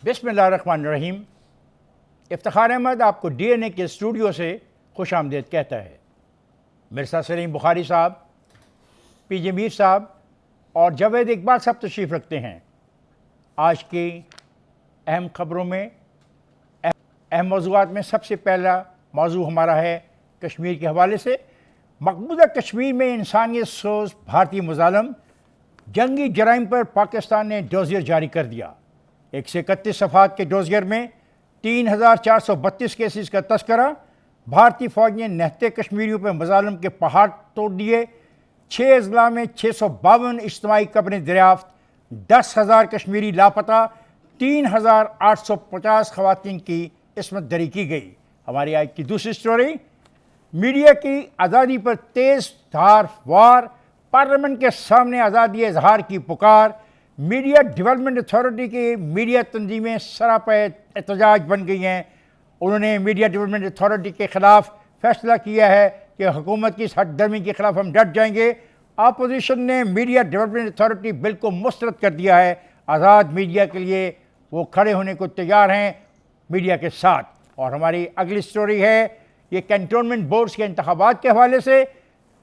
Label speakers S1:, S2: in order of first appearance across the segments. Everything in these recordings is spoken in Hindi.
S1: बिस्मिल्लाहिर्रहमानिर्रहीम। इफ्तिखार अहमद आपको DNA के स्टूडियो से खुश आमदीद कहता है। मिर्ज़ा सलीम बुखारी साहब, PJ मीर साहब और जावेद इकबाल साहब तशरीफ़ रखते हैं। आज की अहम ख़बरों में, अहम मौज़ूआत में सबसे पहला मौजू हमारा है कश्मीर के हवाले से। मकबूजा कश्मीर में इंसानियत सोज भारतीय मुजालम, जंगी जराइम पर पाकिस्तान ने डोज़ियर जारी कर दिया। 131 सफ़ात के डोज़ियर में 3432 केसेस का तस्करा। भारतीय फ़ौज ने नहते कश्मीरियों पर मुजालम के पहाड़ तोड़ दिए। 6 अजला में 652 इज्तिमाई कब्रें दरियाफ्त। 10,000 कश्मीरी लापता। 3,850 ख़वातीन की इस्मत दरी की गई। हमारी आज की दूसरी स्टोरी, मीडिया की आज़ादी पर तेज़ धार वार, पार्लियामेंट के सामने आज़ादी इजहार की पुकार। मीडिया डेवलपमेंट अथॉरिटी की मीडिया तंजीमें सरापा एहतजाज बन गई हैं। उन्होंने मीडिया डेवलपमेंट अथॉरिटी के ख़िलाफ़ फैसला किया है कि हुकूमत की हठधर्मी के ख़िलाफ़ हम डट जाएंगे। अपोजिशन ने मीडिया डेवलपमेंट अथॉरिटी बिल को मुस्तरद कर दिया है। आज़ाद मीडिया के लिए वो खड़े होने को तैयार हैं मीडिया के साथ। और हमारी अगली स्टोरी है ये कैंटोनमेंट बोर्ड्स के इंतखाबात के हवाले से।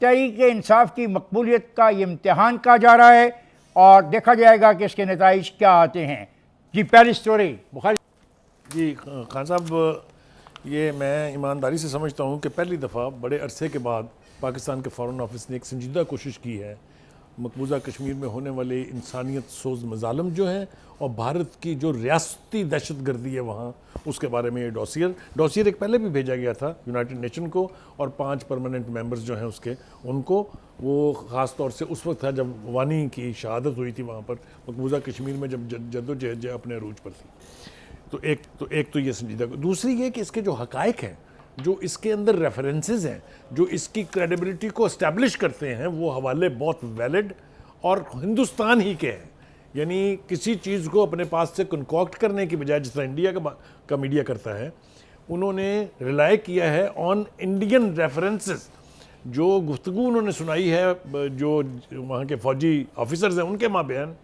S1: तहरीक इंसाफ की मकबूलियत का ये इम्तहान कहा जा रहा है और देखा जाएगा कि इसके नताइज क्या आते हैं। जी, पहली स्टोरी बुखारी
S2: जी। खान साहब, ये मैं ईमानदारी से समझता हूँ कि पहली दफ़ा बड़े अरसे के बाद पाकिस्तान के फ़ॉरेन ऑफिस ने एक संजीदा कोशिश की है मकबूजा कश्मीर में होने वाले इंसानियत सोज मजालम जो हैं और भारत की जो रियासती दहशत गर्दी है वहाँ, उसके बारे में ये डॉसियर एक पहले भी भेजा गया था यूनाइटेड नेशन को, और 5 परमानेंट मेंबर्स जो हैं उसके, उनको, वो ख़ास तौर से उस वक्त था जब वानी की शहादत हुई थी वहाँ पर मकबूजा कश्मीर में, जब जद्दोजहद अपने अरूज पर थी। तो एक तो ये संजीदा। दूसरी ये कि इसके जो हकायक हैं, जो इसके अंदर रेफरेंसेस हैं, जो इसकी क्रेडिबिलिटी को इस्टेब्लिश करते हैं, वो हवाले बहुत वैलिड और हिंदुस्तान ही के हैं। यानी किसी चीज़ को अपने पास से कंकॉक्ट करने की बजाय, जिस तरह इंडिया का मीडिया करता है, उन्होंने रिलाई किया है ऑन इंडियन रेफरेंसेस। जो गुफ्तगू उन्होंने सुनाई है, जो वहाँ के फ़ौजी ऑफिसर्स हैं उनके माबयान,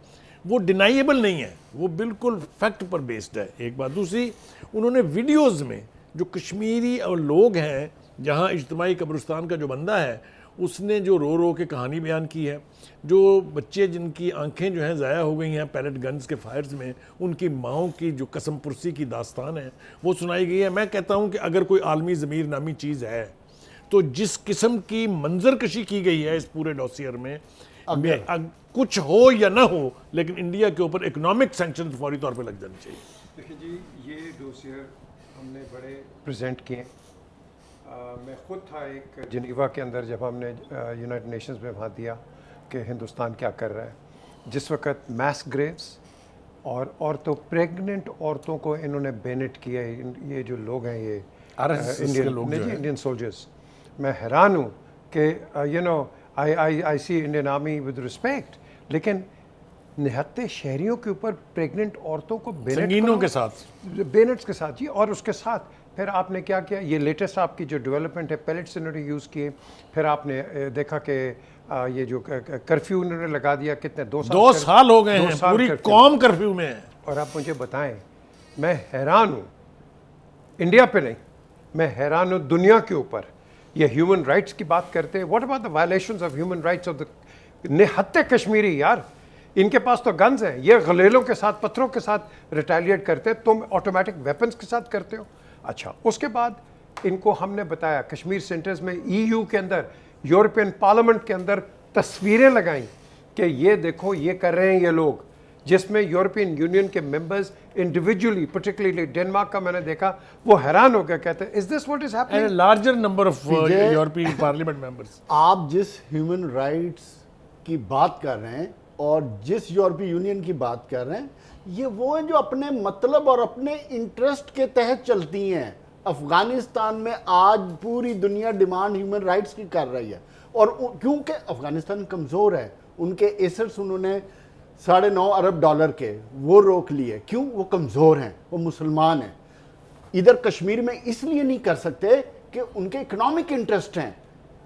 S2: वो डिनाइएबल नहीं है, वो बिल्कुल फैक्ट पर बेस्ड है। एक बात। दूसरी, उन्होंने वीडियोज़ में जो कश्मीरी और लोग हैं, जहाँ इज्तिमाई कब्रिस्तान का जो बंदा है, उसने जो रो रो के कहानी बयान की है, जो बच्चे जिनकी आंखें जो हैं ज़ाया हो गई हैं पैलेट गन्स के फायर्स में, उनकी माओं की जो कसम पुरसी की दास्तान है वो सुनाई गई है। मैं कहता हूँ कि अगर कोई आलमी ज़मीर नामी चीज़ है, तो जिस किस्म की मंजरकशी की गई है इस पूरे डॉसियर में, कुछ हो या ना हो, लेकिन इंडिया के ऊपर इकोनॉमिक सैंक्शन फौरी तौर पर लग जाने चाहिए।
S3: देखिए जी, ये डोसियर हमने बड़े प्रेजेंट किए। मैं ख़ुद था एक जिनेवा के अंदर जब हमने यूनाइटेड नेशंस में वहाँ दिया कि हिंदुस्तान क्या कर रहा है। जिस वक्त मैस ग्रेव्स और औरतों, प्रेग्नेंट औरतों को इन्होंने बेनेट किया है, ये जो लोग हैं, ये इंडियन सोल्जर्स। मैं हैरान हूँ कि you know I see Indian army with respect, लेकिन निहत्ते शहरियों के ऊपर प्रेग्नेंट औरतों को बेनेट्स के साथ जी। और उसके साथ फिर आपने क्या किया, ये लेटेस्ट आपकी जो डेवलपमेंट है, पैलेट्स इन्होंने यूज़ किए। फिर आपने देखा कि ये जो कर्फ्यू इन्होंने लगा दिया, कितने 2
S2: साल हो गए हैं, पूरी कौम कर्फ्यू में है।
S3: और आप मुझे बताएं, मैं हैरान हूँ, इंडिया पे नहीं, मैं हैरान हूँ दुनिया के ऊपर। ये ह्यूमन राइट्स की बात करते हैं, what about the violations of human rights of the निहत्ते कश्मीरी। यार, इनके पास तो गन्स हैं, ये गलेलों के साथ, पत्थरों के साथ रिटेलिएट करते हैं, तुम ऑटोमेटिक वेपन्स के साथ करते हो। अच्छा, उसके बाद इनको हमने बताया कश्मीर सेंटर्स में, EU के अंदर, यूरोपियन पार्लियामेंट के अंदर तस्वीरें लगाई कि ये देखो ये कर रहे हैं ये लोग, जिसमें यूरोपियन यूनियन के मेंबर्स इंडिविजुअली, पर्टिकुलरली डेनमार्क का मैंने देखा, वो हैरान हो गया, कहते हैं is this what is happening,
S2: larger number of European parliament members.
S4: आप जिस ह्यूमन राइट्स की बात कर रहे हैं और जिस यूरोपीय यूनियन की बात कर रहे हैं, ये वो हैं जो अपने मतलब और अपने इंटरेस्ट के तहत चलती हैं। अफगानिस्तान में आज पूरी दुनिया डिमांड ह्यूमन राइट्स की कर रही है, और क्योंकि अफगानिस्तान कमज़ोर है, उनके एसेट्स उन्होंने $9.5 अरब के वो रोक लिए। क्यों? वो कमज़ोर हैं, वो मुसलमान हैं। इधर कश्मीर में इसलिए नहीं कर सकते कि उनके इकोनॉमिक इंटरेस्ट हैं।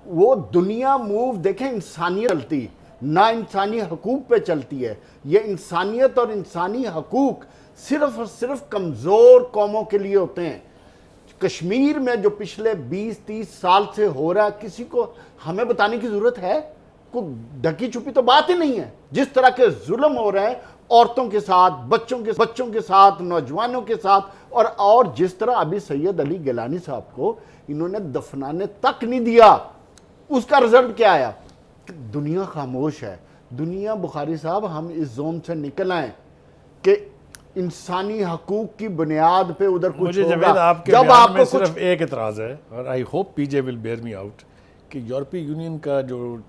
S4: वो दुनिया मूव देखें, इंसानियत चलती ना इंसानी हकूक़ पे चलती है। ये इंसानियत और इंसानी हकूक़ सिर्फ और सिर्फ कमजोर कौमों के लिए होते हैं। कश्मीर में जो पिछले 20-30 साल से हो रहा है, किसी को हमें बताने की जरूरत है? कोई ढकी छुपी तो बात ही नहीं है। जिस तरह के जुल्म हो रहे हैं औरतों के साथ, बच्चों के साथ, नौजवानों के साथ, और जिस तरह अभी सैयद अली गिलानी साहब को इन्होंने दफनाने तक नहीं दिया, उसका रिजल्ट क्या आया? दुनिया खामोश है। दुनिया, बुखारी साहब, हम इस जोन से निकल आए कि इंसानी हकूक की बुनियाद पे उधर कुछ
S2: मुझे
S4: होगा।
S2: जावेद आपके
S4: जब
S2: बयान
S4: आपको
S2: में
S4: कुछ
S2: सिर्फ एक एतराज है, और I hope PJ will bear me out, कि यूरोपीय यूनियन का जो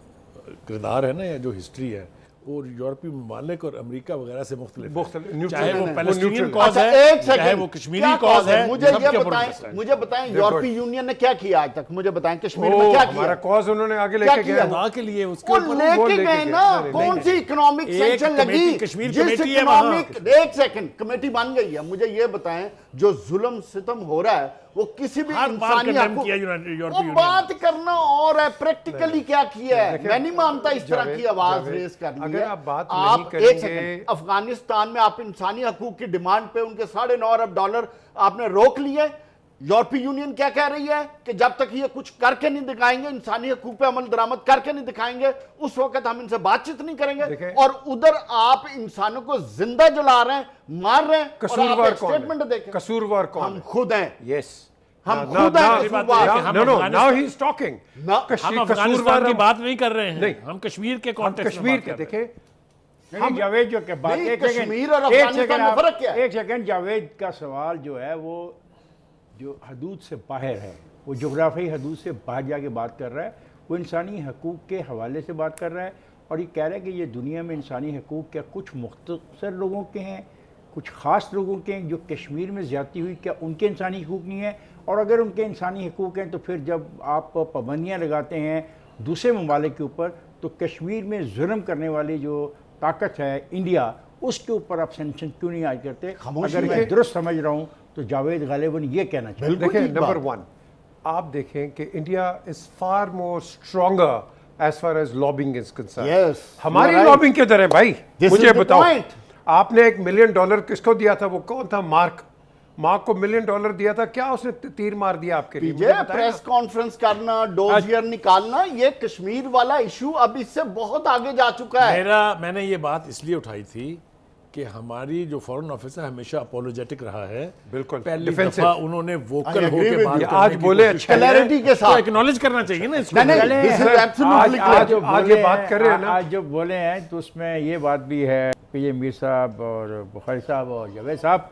S2: किरदार है ना, या जो हिस्ट्री है, वो यूरोपीय ममालिक और अमेरिका वगैरह से मुख्तलिफ है। चाहे वो पैलेस्टीनियन कॉज
S4: अच्छा,
S2: है,
S4: एक
S2: चाहे
S4: सेकंड,
S2: वो कश्मीरी
S4: क्या
S2: कॉज है,
S4: मुझे
S2: सबके
S4: ये
S2: ऊपर
S4: बताएं,
S2: इंटरेस्ट है।
S4: मुझे बताएं यूरोपीय यूनियन ने क्या किया आज तक? मुझे बताएं कश्मीर में क्या किया?
S3: हमारा कॉज उन्होंने आगे
S4: क्या
S3: लेके
S4: किया?
S3: गए।
S2: खुदा के लिए उसके
S4: वो
S2: ऊपर
S4: लेके
S3: लेके
S4: गए
S3: गए।
S4: ना।
S3: नहीं,
S4: कौन सी इकोनॉमिक
S2: एक
S4: सैंक्शन
S2: कमेटी,
S4: लगी?
S2: कश्मीर
S4: जिस
S2: कमेटी है
S4: इकोनॉमिक, एक सेकंड, कमेटी बन गई है। मुझे ये बताएं, जो जुल्म सितम हो रहा है वो किसी भी
S2: हर बार
S4: इंसानी
S2: condemn
S4: हकूक,
S2: किया यूरोपीय
S4: वो
S2: यूनियन।
S4: बात करना और है, प्रैक्टिकली क्या किया है।
S3: देखिए,
S4: मैं नहीं मानता इस तरह
S3: जावेद,
S4: की आवाज
S3: जावेद,
S4: रेज करनी
S3: अगर
S4: है।
S3: आप बात
S4: आप
S3: नहीं
S4: एक
S3: करेंगे-
S4: सेकंड, अफगानिस्तान में आप इंसानी हकूक की डिमांड पे उनके $9.5 अरब आपने रोक लिए। यूरोपीय यूनियन क्या कह रही है कि जब तक ये कुछ करके नहीं दिखाएंगे, इंसानी हकूक पे अमल दरामद करके नहीं दिखाएंगे, उस वक्त हम इनसे बातचीत नहीं करेंगे।
S3: देखें,
S4: और उधर आप इंसानों को जिंदा जला रहे हैं, मार रहे हैं, और आप
S3: कसूरवार
S4: एक
S3: कौन
S4: स्टेटमेंट
S3: है?
S4: देखें।
S3: कसूरवार कौन
S4: हम
S3: है?
S4: खुद हैं।
S3: यस,
S4: हम खुद हैं कसूरवार।
S2: हम
S3: no no,
S2: Afghanistan-
S3: now he is talking.
S2: हम अफगानिस्तान की बात नहीं कर रहे हैं,
S3: नहीं।
S2: हम कश्मीर के
S3: हम
S2: कॉन्टेक्स्ट
S3: कश्मीर के देखें,
S1: हम जावेद जो के बात,
S4: नहीं,
S1: एक सेकंड,
S4: कश्मीर और
S1: एक
S4: अफगानिस्तान
S1: सेकंड
S4: में
S1: आप-
S4: फर्क क्या है?
S1: एक सेकंड, जावेद का सवाल जो है वो जो हदूद से बाहर है, वो जोग्राफी हदूद से बाहर जाके बात कर रहा है। वो इंसानी हकूक़ के हवाले से बात कर रहा है और ये कह रहा है कि ये दुनिया में इंसानी हकूक़ क्या कुछ मुख्तसर लोगों के हैं, कुछ ख़ास लोगों के हैं। जो कश्मीर में ज़्यादती हुई, क्या उनके इंसानी हकूक़ नहीं है? और अगर उनके इंसानी हकूक़ हैं तो फिर जब आप पाबंदियाँ लगाते हैं दूसरे ममालिक के ऊपर, तो कश्मीर में जुल्म करने वाली जो ताकत है इंडिया, उसके ऊपर आप सेंक्शन क्यों नहीं आज करते?
S4: खामोशी
S1: अगर
S4: है।
S1: मैं दुरुस्त समझ रहा हूँ तो जावेद गालिबन ये कहना चाहिए।
S4: बिल्कुल
S3: देखें,
S4: ठीक
S3: नंबर
S4: बात।
S3: 1, आप देखें कि India is far more stronger as far as lobbying is concern.
S4: Yes,
S3: हमारी
S4: you are right.
S3: लॉबिंग किधर है भाई?
S4: This
S3: मुझे
S4: is the
S3: बताओ।
S4: point.
S3: आपने $1 मिलियन किसको दिया था? वो कौन था? मार्क को $1 मिलियन दिया था। क्या उसने तीर मार दिया आपके लिए? मुझे
S4: पीजे,
S3: बताएं
S4: प्रेस
S3: ना।
S4: कॉन्फ्रेंस करना, डोजियर निकालना, ये कश्मीर वाला इशू अब इससे बहुत आगे जा चुका है।
S2: मैंने ये बात इसलिए उठाई थी कि हमारी जो फॉरेन ऑफिस है हमेशा अपोलोजेटिक रहा है।
S3: बिल्कुल,
S2: पहली
S3: defensive।
S2: दफा उन्होंने
S4: I
S2: वोकल
S4: agree
S2: होकर
S4: with
S2: बात
S4: you।
S2: करने
S3: आज
S2: की
S3: बोले
S2: कोशिश
S3: अच्छा
S2: की है।
S4: क्लैरिटी के
S2: तो
S4: साथ।
S2: एक्नॉलेज करना चाहिए ना इसको।
S4: नहीं,
S1: चलें,
S4: this is
S1: सर,
S4: absolutely
S1: आज जो
S3: आज
S1: बोले
S3: ये बात
S1: हैं,
S3: कर रहे हैं ना।
S1: आज जो बोले हैं तो उसमें ये बात भी है कि ये मीर साहब और बुखारी साहब और जावेद साहब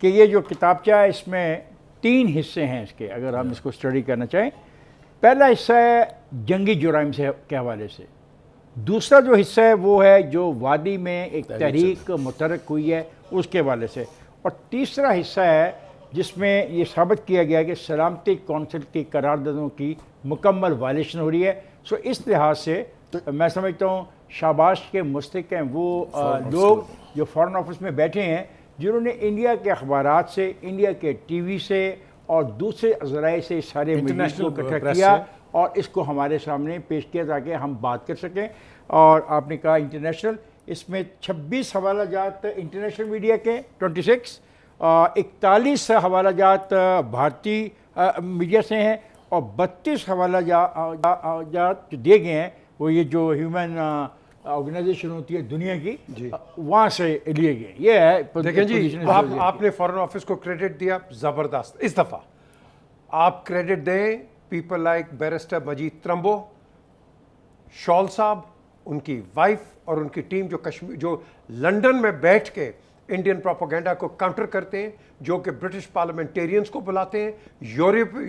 S1: कि ये जो किताबचा है इसमें 3 हिस्से हैं इसके, अगर हम इसको स्टडी करना चाहें। पहला हिस्सा है जंगी जुराइम से के हवाले से, दूसरा जो हिस्सा है वो है जो वादी में एक तहरीक मुतहरक हुई है उसके हवाले से, और तीसरा हिस्सा है जिसमें ये साबित किया गया है कि सलामती कौंसिल की करारदादों की मुकम्मल वायलेशन हो रही है। सो इस लिहाज से मैं समझता हूँ शाबाश के मुस्तक हैं वो लोग जो फॉरेन ऑफिस में बैठे हैं, जिन्होंने इंडिया के अखबारात से, इंडिया के टीवी से और दूसरे ज़राए से सारे मीडिया को
S2: International
S1: इकट्ठा
S2: press
S1: किया
S2: से।
S1: और इसको हमारे सामने पेश किया ताकि हम बात कर सकें। और आपने कहा इंटरनेशनल, इसमें 26 हवाला जात इंटरनेशनल मीडिया के, 26 41 हवाला जात भारतीय मीडिया से हैं और 32 हवाला जात जो दिए गए हैं वो ये जो ह्यूमन ऑर्गेनाइजेशन होती है दुनिया की, वहाँ से लिए गए। ये है
S3: देखें जी,
S1: position
S3: आपने फॉरेन ऑफिस को क्रेडिट दिया, जबरदस्त। इस दफा आप क्रेडिट दें पीपल लाइक बैरिस्टर मजीद त्रम्बो, शॉल साहब, उनकी वाइफ और उनकी टीम जो कश्मीर, जो लंदन में बैठ के इंडियन प्रोपेगेंडा को काउंटर करते हैं, जो कि ब्रिटिश पार्लियामेंटेरियंस को बुलाते हैं,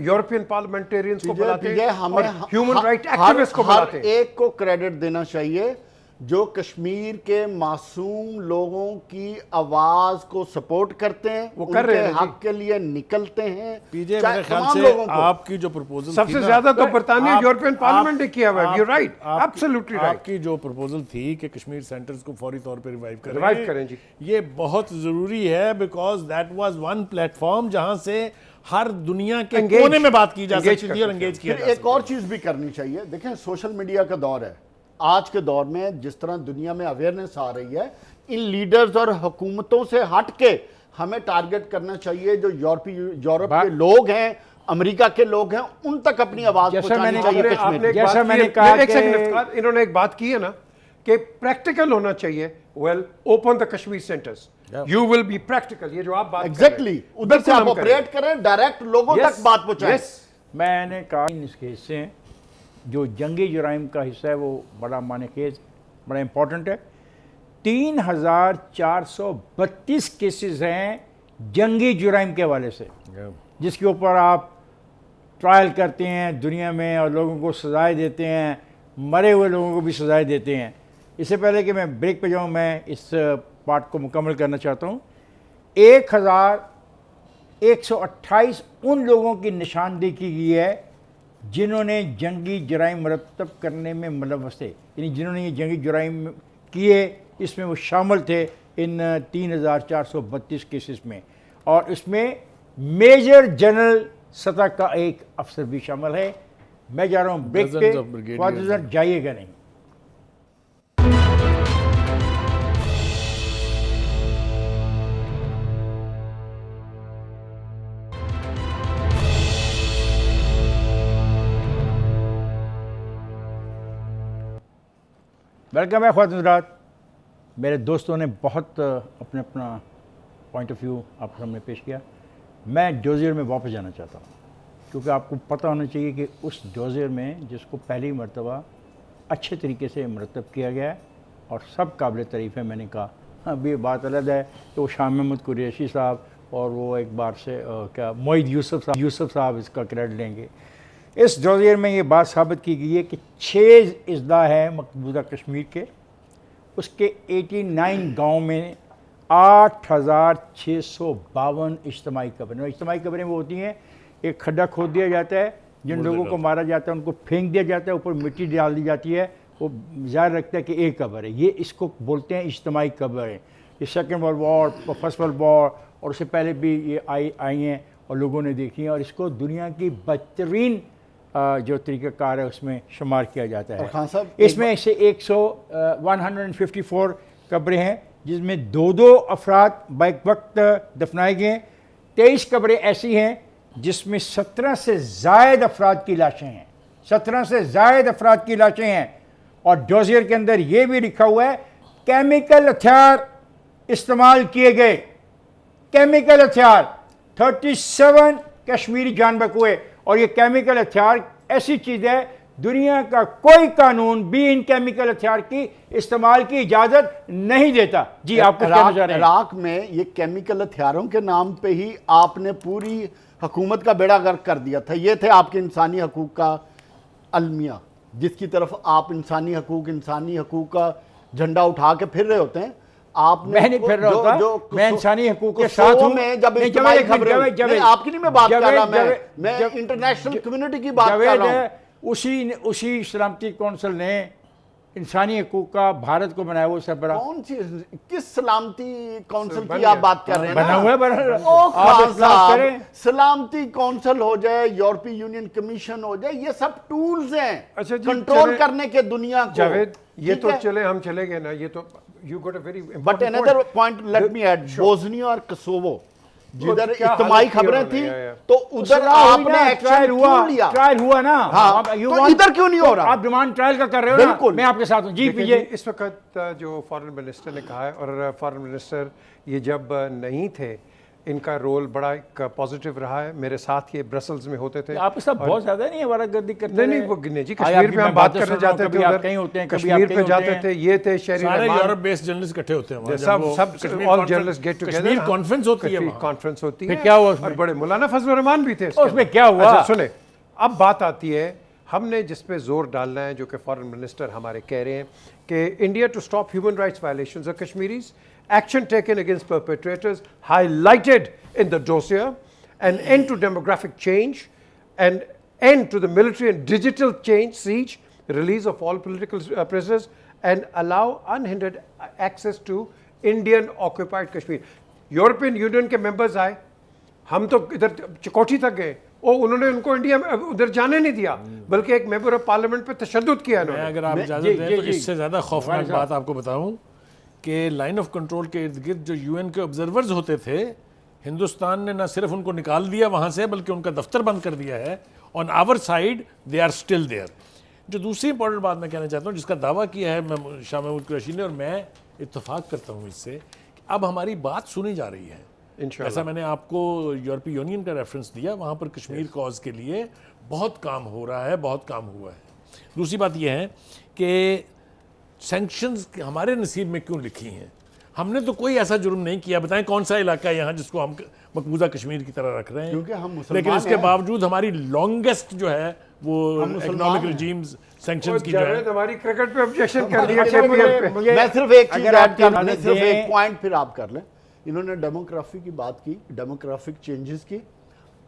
S3: यूरोपियन पार्लियामेंटेरियंस को बुलाते हैं और ह्यूमन राइट एक्टिविस्ट को बुलाते हैं।
S4: एक को क्रेडिट देना चाहिए जो कश्मीर के मासूम लोगों की आवाज को सपोर्ट करते हैं,
S3: वो कर रहे हैं
S4: उनके
S3: जी।
S4: हक के लिए निकलते हैं।
S2: पीजे
S4: चाहे
S2: मेरे ख्याल
S4: तमाम
S2: से
S4: लोगों को।
S2: आपकी जो प्रपोजल
S3: सबसे ज्यादा तो बरतानिया यूरोपियन पार्लियामेंट ने किया हुआ है। यू राइट,
S2: आपकी-
S3: एब्सोल्युटली राइट।
S2: आपकी जो प्रपोजल थी कि कश्मीर सेंटर्स को फौरी तौर पे रिवाइव
S3: करें जी।
S2: ये बहुत जरूरी है, because that was one platform जहां से हर दुनिया के
S3: Engage-
S2: कोने में बात की जा
S3: engage
S2: सकती
S3: कर
S2: थी और
S3: सकते
S2: एंगेज किया
S4: फिर
S2: जा
S4: एक
S2: सकता
S4: और चीज भी करनी चाहिए। देखें, सोशल मीडिया का दौर है। आज के दौर में जिस तरह दुनिया में अवेयरनेस आ रही है, इन लीडर्स और हुकूमतों से हट के हमें टारगेट करना चाहिए। जो यूरोप के लोग हैं, अमेरिका के लोग हैं, उन तक अपनी आवाज पहुंचानी चाहिए।
S1: जैसा मैंने कहा
S3: एक सेकंड, इन्होंने एक बात की है ना कि प्रैक्टिकल होना चाहिए। Well, open the Kashmir centres, you will be practical. ये जो आप बात
S4: एग्जैक्टली उधर से आप ऑपरेट करें, डायरेक्ट लोगों तक बात पहुंचाएं।
S1: मैंने कहा इसके हिस्से हैं जो जंगी जुराइम का हिस्सा है, वो बड़ा माने केस बड़ा इंपॉर्टेंट है। 3432 केसेस हैं जंगी जुराइम के हवाले से, जिसके ऊपर आप ट्रायल करते हैं दुनिया में और लोगों को सजाएं देते हैं, मरे हुए लोगों को भी सजाएं देते हैं। इससे पहले कि मैं ब्रेक पे जाऊं, मैं इस पार्ट को मुकम्मल करना चाहता हूं। 1128 उन लोगों की निशानदेही की गई है जिन्होंने जंगी जुराइम मरतब करने में मुलव्वस थे, यानी जिन्होंने ये जंगी जुराइम किए, इसमें वो शामिल थे इन 3432 केसेस में। और इसमें मेजर जनरल सतह का एक अफसर भी शामिल है। मैं जा रहा हूँ ब्रेक पे, फादर जाइएगा नहीं। वेलकम है ख्वातीन-हज़रात। मेरे दोस्तों ने बहुत अपने अपना पॉइंट ऑफ व्यू आपके सामने पेश किया। मैं डोजियर में वापस जाना चाहता हूँ, क्योंकि आपको पता होना चाहिए कि उस डोजियर में जिसको पहली मरतबा अच्छे तरीके से मरतब किया गया है और सब काबिल तारीफ़ है। मैंने कहा अभी ये बात अलग है कि वो शाह महमूद कुरैशी साहब और वो एक बार से क्या मोईद यूसुफ साहब इसका क्रेडिट लेंगे। इस डोजियर में ये बात साबित की गई है कि 6 अजला है मकबूजा कश्मीर के, उसके 89 गाँव में 8652 इज्तिमाई कब्रें। इज्तिमाई कब्रें वो होती हैं, एक खड्डा खोद दिया जाता है, जिन लोगों को मारा जाता है उनको फेंक दिया जाता है, ऊपर मिट्टी डाल दी जाती है, वो ज़ाहिर रखता है कि एक कब्र है। ये इसको बोलते हैं इज्तिमाई कब्र है। ये second world war, first world war और उससे पहले भी ये आई हैं और लोगों ने देखी हैं, और इसको दुनिया की बदतरीन जो तरीक़ाकार है उसमें शुमार किया जाता है।
S4: खान साहब,
S1: इसमें से 154 कब्रें हैं जिसमें 2 अफराद बैक वक्त दफनाए गए। 23 कब्रें ऐसी हैं जिसमें 17 से ज़ायद अफराद की लाशें हैं। 17 से ज़ायद अफराद की लाशें हैं। और डोजियर के अंदर ये भी लिखा हुआ है केमिकल हथियार इस्तेमाल किए गए। केमिकल हथियार 37 कश्मीरी जानवर हुए। और ये केमिकल हथियार ऐसी चीज़ है, दुनिया का कोई कानून भी इन केमिकल हथियार की इस्तेमाल की इजाज़त नहीं देता। जी, आप कुछ कहना चाह रहे हैं?
S4: इराक में ये केमिकल हथियारों के नाम पे ही आपने पूरी हुकूमत का बेड़ा गर्क कर दिया था। ये थे आपके इंसानी हकूक़ का अलमिया, जिसकी तरफ आप इंसानी हकूक़ का झंडा उठा के फिर रहे होते हैं। आपने
S1: मैं नहीं फिर रहा होता, मैं इंसानी हकूक़ के साथ हूं।
S4: में जब आपकी नहीं मैं बात कर रहा, मैं इंटरनेशनल कम्युनिटी की बात कर रहा हूं।
S1: उसी सलामती कौंसिल ने इंसानी हकूक़ का भारत को बनाया, वो सब बड़ा
S4: कौन सी किस सलामती कौंसिल की आप बात कर रहे हैं?
S1: बना हुआ है,
S4: सलामती कौंसिल हो जाए, यूरोपीय यूनियन कमीशन हो जाए, ये सब टूल्स हैं
S3: अच्छा
S4: कंट्रोल करने के दुनिया को।
S3: जावेद, ये तो चले हम चले गए ना, ये तो you got a very
S4: but another point let me add, Bosnia और कोसोवो जिधर इज्तिमाई खबरें थी तो उधर आपने एक्शन क्यों लिया?
S1: ट्रायल हुआ ना।
S4: हाँ, तो इधर क्यों नहीं हो रहा?
S1: आप डिमांड ट्रायल का कर रहे हो ना?
S4: बिल्कुल,
S1: मैं आपके साथ हूँ। जी पीजिए।
S3: इस वक्त जो फॉरेन मिनिस्टर ने कहा है, और फॉरेन मिनिस्टर ये जब नहीं थे, इनका रोल बड़ा एक पॉजिटिव रहा है। मेरे साथ ये ब्रसल्स में होते थे।
S1: आप सब बहुत ज्यादा नहीं वारागर्दी करते?
S3: नहीं, वो नहीं जी, कश्मीर में हम बात करने जाते थे,
S1: कहीं होते हैं,
S3: कश्मीर पे जाते थे, ये थे शहरी
S2: सारे यूरोप बेस्ड जर्नलिस्ट इकट्ठे होते हैं,
S3: सब all journalist get together,
S2: Kashmir conference होती है,
S3: कॉन्फ्रेंस होती है।
S1: फिर क्या हुआ उसमें?
S3: और बड़े मौलाना फजलुर रहमान भी थे
S1: उसमें क्या हुआ?
S3: अच्छा सुने, अब बात आती है, हमने जिस पे जोर डालना है, जो कि फॉरेन मिनिस्टर हमारे कह रहे हैं कि India to stop human rights violations of Kashmiris, action taken against perpetrators highlighted in the dossier, an end to demographic change, and end to the military and digital siege, release of all political prisoners, and allow unhindered access to Indian occupied Kashmir. European union के मेंबर्स आए, हम तो इधर चिकोठी तक गए, उन्होंने उनको इंडिया में उधर जाने नहीं दिया, बल्कि एक मेंबर ऑफ पार्लियामेंट पे तशद्दुद किया।
S2: अगर आप इजाजत दें तो इससे ज़्यादा खौफनाक बात आपको बताऊं कि लाइन ऑफ कंट्रोल के इर्द गिर्द जो यूएन के ऑब्जर्वर्स होते थे, हिंदुस्तान ने न सिर्फ उनको निकाल दिया वहाँ से, बल्कि उनका दफ्तर बंद कर दिया है। On our side they are still there. जो दूसरी इंपॉर्टेंट बात मैं कहना चाहता हूँ, जिसका दावा किया है शाह महमूद कुरैशी ने, और मैं इत्तेफाक करता हूँ इससे, कि अब हमारी बात सुनी जा रही है।
S3: इंशाल्लाह।
S2: ऐसा मैंने आपको यूरोपीय यूनियन का रेफरेंस दिया, वहाँ पर कश्मीर कॉज के लिए बहुत काम हो रहा है, बहुत काम हुआ है। दूसरी बात यह है कि सैंक्शंस हमारे नसीब में क्यों लिखी हैं? हमने तो कोई ऐसा जुर्म नहीं किया। बताएं कौन सा इलाका है यहाँ जिसको हम मकबूजा कश्मीर की तरह रख रहे हैं?
S4: क्योंकि हम मुसलमान
S2: लेकिन इसके
S4: हैं।
S2: बावजूद हमारी लॉन्गेस्ट जो है वो
S4: हम मुसलमान
S2: इकोनॉमिक
S4: हैं।
S2: रिजीम्स सैंक्शंस की जो है।
S3: जावेद हमारी क्रिकेट पे ऑब्जेक्शन कर दिया
S4: अच्छा,
S3: KPL पे।
S4: मैं सिर्फ एक चीज
S1: अगर
S4: ऐड
S1: आप
S4: कर
S1: कहना
S4: मैं सिर्फ
S1: दें-
S4: एक पॉइंट फिर आप कर लें। इन्होंने डेमोग्राफी की बात की, डेमोग्राफिक चेंजेस की।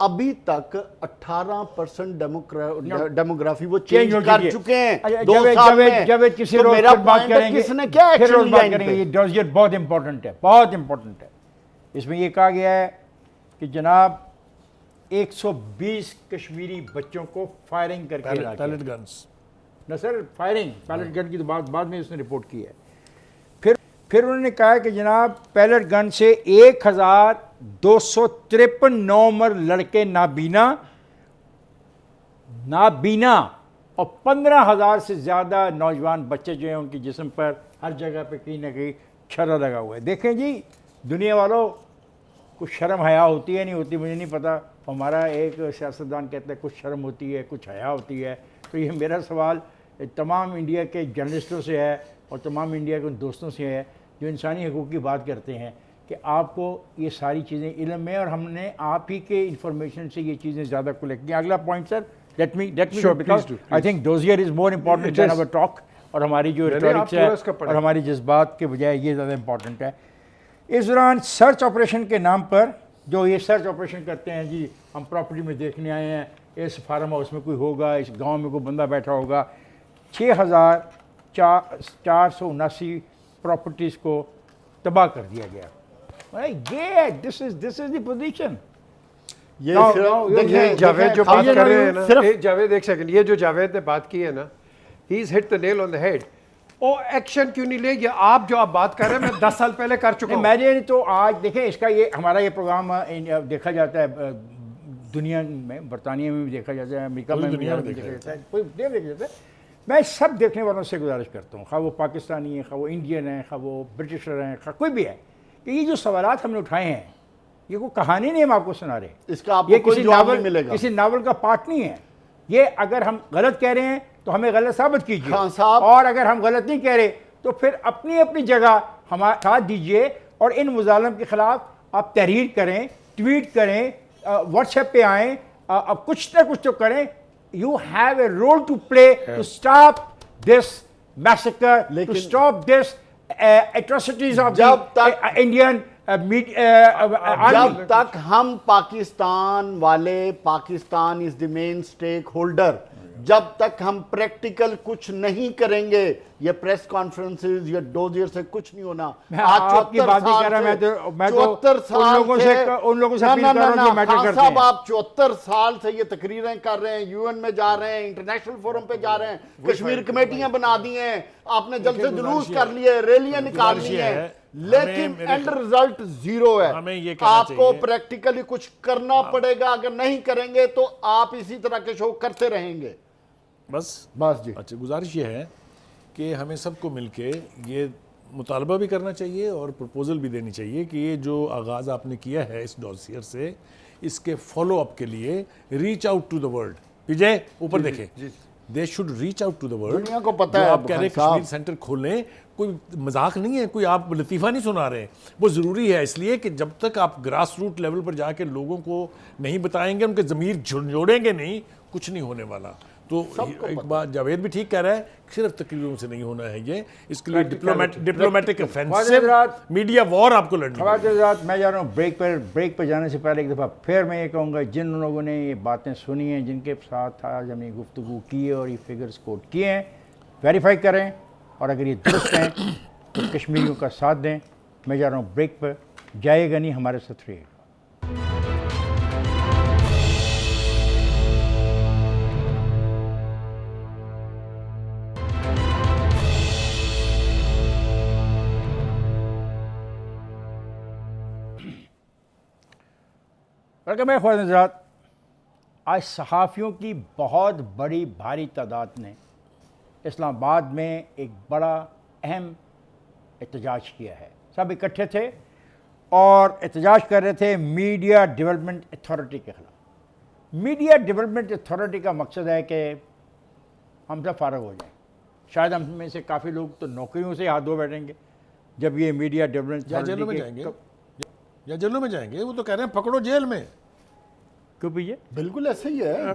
S4: अभी तक 18% डेमोग्राफी वो चेंज
S1: हो
S4: कर
S1: चुकी है।
S4: चुके हैं
S1: अच्छा,
S4: 2 साल में।
S1: जावेद किसी
S4: तो
S1: रोज
S4: मेरा
S1: फिर बात
S4: पॉइंट है,
S1: करेंगे,
S4: किसने क्या
S1: फिर
S4: एक्शन
S1: रोज
S4: लिया
S1: बात
S4: इन
S1: करेंगे।
S4: पे?
S1: ये डॉसियर बहुत इंपॉर्टेंट है, बहुत इंपॉर्टेंट है। इसमें ये कहा गया है कि जनाब 120 कश्मीरी बच्चों को फायरिंग करके हलाक किया।
S2: Pellet guns.
S1: न सर, फायरिंग पैलेट गन की तो बाद में उसने रिपोर्ट की है। फिर उन्होंने कहा कि जनाब पैलेट गन से 1253 नौमर लड़के नाबीना और 15,000 से ज़्यादा नौजवान बच्चे जो हैं उनके जिस्म पर हर जगह पे कहीं ना कहीं छर्रा लगा हुआ है। देखें जी, दुनिया वालों, कुछ शर्म हया होती है नहीं होती मुझे नहीं पता। हमारा एक सियासतदान कहता है कुछ शर्म होती है, कुछ हया होती है। तो ये मेरा सवाल तमाम इंडिया के जर्नलिस्टों से है और तमाम इंडिया के उन दोस्तों से है जो इंसानी हकूक़ की बात करते हैं कि आपको ये सारी चीज़ें इल्म है और हमने आप ही के इंफॉर्मेशन से ये चीज़ें ज़्यादा कलेक्ट की। अगला point sir, let me
S3: Sure,
S1: because
S3: please do,
S1: I think dossier is more important
S3: It
S1: then
S3: is.
S1: Our talk. और हमारी जो
S3: नहीं,
S1: रिटॉरिक्स
S3: आप पूरा इसका
S1: है
S3: पढ़ें।
S1: और हमारी जज्बात के बजाय ये ज़्यादा इंपॉर्टेंट है। इस दौरान सर्च ऑपरेशन के नाम पर जो ये सर्च ऑपरेशन करते हैं जी, हम प्रॉपर्टी में देखने आए हैं, इस फार्म हाउस में कोई होगा, इस गांव में कोई बंदा बैठा होगा। 6,479 प्रॉपर्टीज़ को तबाह कर दिया गया। ये दिस इज द पोजीशन।
S4: ये
S1: No,
S4: सिर्फ
S1: no,
S4: देखिए,
S3: ये जावेद जो बात
S4: खालिद
S3: कर रहे हैं ना,
S4: सिर्फ
S3: जावेद एक सेकंड, ये जो जावेद ने बात की है ना, he is hit the nail on the head. ओ एक्शन क्यों नहीं ले? ये आप जो आप बात कर रहे हैं, मैं 10 साल पहले कर चुका हूँ।
S1: मैंने तो आज देखें, इसका ये हमारा ये प्रोग्राम देखा जाता है दुनिया में, बरतानिया में भी देखा जाता है, अमेरिका में भी
S2: दुनिया में
S1: देखा जाता है, कोई देखा जाता है। मैं सब देखने वालों से गुजारिश करता हूँ, खा वो पाकिस्तानी है, खा वो इंडियन है, खा वो ब्रिटिशर हैं, खा कोई भी है, कि ये जो सवालात हमने उठाए हैं, ये कोई कहानी नहीं हम आपको सुना रहे।
S4: इसका आपको
S1: ये
S4: कोई
S1: किसी
S4: जवाब
S1: नावल
S4: नहीं मिलेगा।
S1: किसी नावल का पार्ट नहीं है। ये अगर हम गलत कह रहे हैं तो हमें गलत साबित कीजिए,
S4: खान साहब।
S1: और अगर हम गलत नहीं कह रहे तो फिर अपनी अपनी जगह हमारा साथ दीजिए और इन मुजालम के खिलाफ आप तहरीर करें, ट्वीट करें, व्हाट्सएप पे आएँ, अब कुछ ना कुछ तो करें। You have a role to play to stop this massacre, to
S4: लेकिन-
S1: स्टॉप दिस एट्रोसिटीज ऑफ
S4: जब तक-
S1: इंडियन
S4: जब तक हम पाकिस्तान वाले, Pakistan is the main stakeholder, जब तक हम प्रैक्टिकल कुछ नहीं करेंगे, ये प्रेस कॉन्फ्रेंसेस या डोजियर से कुछ नहीं होना।
S1: मैं आपकी बात नहीं कर रहा, मैं तो
S4: 74
S1: उन
S4: साल
S1: लोगों से अपील कर रहा हूं जो मैटर
S4: खान
S1: करते
S4: साहब,
S1: हैं।
S4: आप 74 साल से ये तकरीरें कर रहे हैं, यूएन में जा रहे हैं, इंटरनेशनल फोरम पे जा रहे हैं, कश्मीर कमेटियां बना दी हैं, आपने जल्द से जुलूस कर लिए, रैलियां निकाल ली हैं, लेकिन एंड रिजल्ट जीरो है।
S2: हमें ये कहना
S4: आपको
S2: चाहिए।
S4: प्रैक्टिकली कुछ करना पड़ेगा, अगर नहीं करेंगे तो आप इसी तरह के शो करते रहेंगे।
S2: बस
S4: जी।
S2: अच्छा, गुजारिश ये है कि हमें सबको मिलके ये मुतालबा भी करना चाहिए और प्रपोजल भी देनी चाहिए कि ये जो आगाज़ आपने किया है इस डॉसियर से, इसके फॉलो अप के लिए reach out to the world. Vijay ऊपर देखें, they should reach out to the world.
S4: दुनिया को पता है
S2: आप कह रहे हैं
S4: साहब।
S2: कश्मीर सेंटर खोलें, कोई मजाक नहीं है, कोई आप लतीफ़ा नहीं सुना रहे हैं। वो ज़रूरी है इसलिए कि जब तक आप ग्रास रूट लेवल पर जाके लोगों को नहीं बताएंगे, उनके ज़मीर झुंझोड़ेंगे नहीं, कुछ नहीं होने वाला। तो एक बात जावेद भी ठीक कह रहा है, सिर्फ तकरीरों से नहीं होना है ये, इसके लिए डिप्लोमेटिक ऑफेंसिव मीडिया वॉर आपको लड़नी है।
S1: खवातीन, मैं जा रहा हूँ ब्रेक पर जाने से पहले एक दफ़ा फिर मैं ये कहूँगा, जिन लोगों ने ये बातें सुनी हैं, जिनके साथ आज हमने गुफ्तगू की है और ये फिगर्स कोट किए हैं, वेरीफाई करें और अगर ये दुरुस्त हैं तो कश्मीरियों का साथ दें। मैं जा रहा हूँ ब्रेक पर, जाएगा नहीं, हमारे साथ रहिएगा। बल्कि मैं ख्वाजा हज़रात, आज सहाफ़ियों की बहुत बड़ी भारी तादाद ने इस्लामाबाद में एक बड़ा अहम एहतजाज किया है। सब इकट्ठे थे और एहतजाज कर रहे थे मीडिया डेवलपमेंट अथॉरिटी के ख़िलाफ़। मीडिया डेवलपमेंट अथॉरिटी का मकसद है कि हम सब फारग हो जाएं। शायद हम में से काफ़ी लोग तो नौकरियों से हाथ धो बैठेंगे जब ये मीडिया डेवलपमेंट
S2: या जेलों में जाएंगे, या जेलों में जाएंगे। वो तो कह रहे हैं पकड़ो जेल में।
S1: क्यों भैया?
S4: बिल्कुल ऐसा ही है।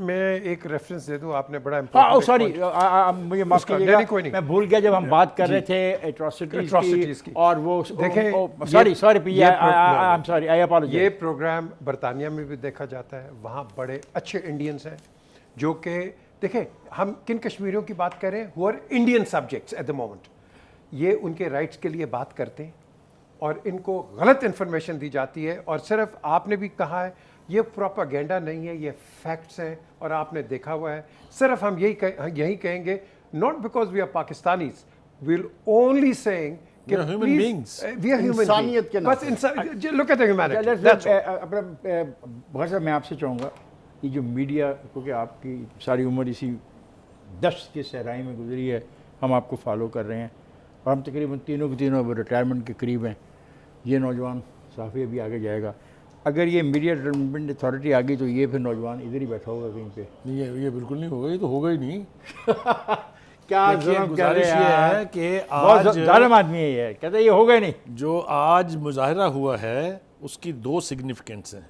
S3: मैं एक रेफरेंस दे दूं, आपने बड़ा
S1: हाँ,
S3: important
S1: सॉरी,
S3: point-
S1: मुझे माफ़
S3: उसका-
S1: कीजिएगा,
S3: नहीं, कोई नहीं।
S1: मैं भूल गया जब हम बात कर रहे थे एट्रोसिटीज़
S3: Atrocities
S1: की
S3: की।
S1: और वो
S3: देखें,
S1: सॉरी भैया,
S3: ये pro-
S1: आई एम सॉरी, आई
S3: ये
S1: अपोलोजाइज।
S3: प्रोग्राम बरतानिया में भी देखा जाता है, वहाँ बड़े अच्छे इंडियंस हैं जो कि देखें, हम किन कश्मीरियों की बात करें, who are Indian subjects at the moment, ये उनके राइट्स के लिए बात करते हैं और इनको गलत इन्फॉर्मेशन दी जाती है। और सिर्फ आपने भी कहा है, ये प्रोपागेंडा नहीं है, ये फैक्ट्स हैं और आपने देखा हुआ है। सिर्फ हम यही कहेंगे, not because we are Pakistanis, will only saying
S2: We are human beings.
S3: We are human
S4: इंसानियत के
S3: बस
S4: नाते।
S3: Look at the humanity, that's all.
S1: अपना बहुत साहब, मैं आपसे चाहूँगा, ये जो मीडिया, क्योंकि आपकी सारी उम्र इसी दस्त की सहराई में गुजरी है, हम आपको फॉलो कर रहे हैं और हम तकरीबन तीनों के तीनों रिटायरमेंट के करीब हैं। ये नौजवान सहाफ़ी अभी आगे जाएगा। अगर ये मीडिया डेवलपमेंट अथॉरिटी आ गई तो ये फिर नौजवान इधर ही बैठा होगा कहीं पे।
S2: नहीं, ये बिल्कुल नहीं होगा, ये तो होगा ही नहीं।
S1: क्या
S2: देखिए,
S1: जुल्म कर
S2: गुजारिश
S1: रहे
S2: ये
S1: हैं
S2: है कि
S1: बहुत
S2: आज
S1: जालिम आदमी है ये, कहते हैं ये होगा ही नहीं।
S2: जो आज मुजाहरा हुआ है उसकी दो सिग्निफिकेंट्स हैं।